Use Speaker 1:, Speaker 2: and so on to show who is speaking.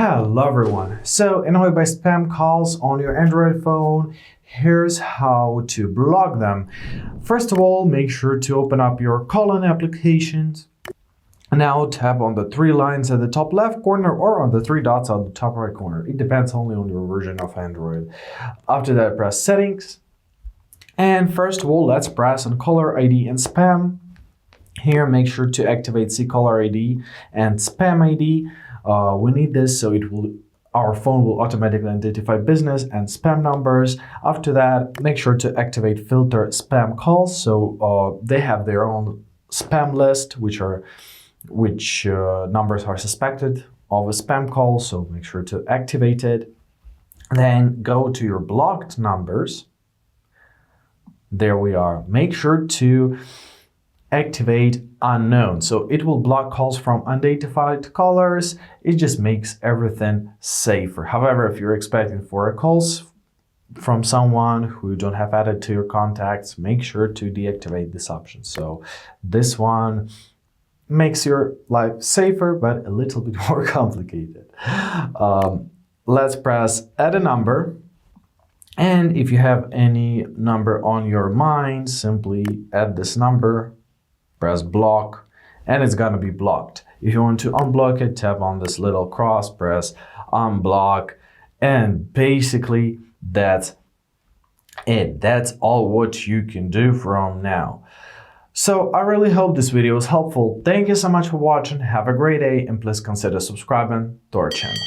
Speaker 1: Hello everyone. So annoyed by spam calls on your Android phone, here's how to block them. First of all, make sure to open up your calling applications. Now tap on the three lines at the top left corner or on the three dots at the top right corner. It depends only on your version of Android. After that, press settings. And first of all, let's press on caller ID and spam. Here, make sure to activate caller ID and spam ID. We need this so our phone will automatically identify business and spam numbers. After that, make sure to activate filter spam calls so they have their own spam list, which numbers are suspected of a spam call. So make sure to activate it. Then go to your blocked numbers. There we are. Make sure to activate unknown. So it will block calls from unidentified callers. It just makes everything safer. However, if you're expecting for calls from someone who you don't have added to your contacts, make sure to deactivate this option. So this one makes your life safer, but a little bit more complicated. Let's press add a number. And if you have any number on your mind, simply add this number, press block, and it's gonna be blocked. If you want to unblock it, tap on this little cross, press unblock, and basically that's it. That's all what you can do from now. So I really hope this video was helpful. Thank you so much for watching. Have a great day, and please consider subscribing to our channel.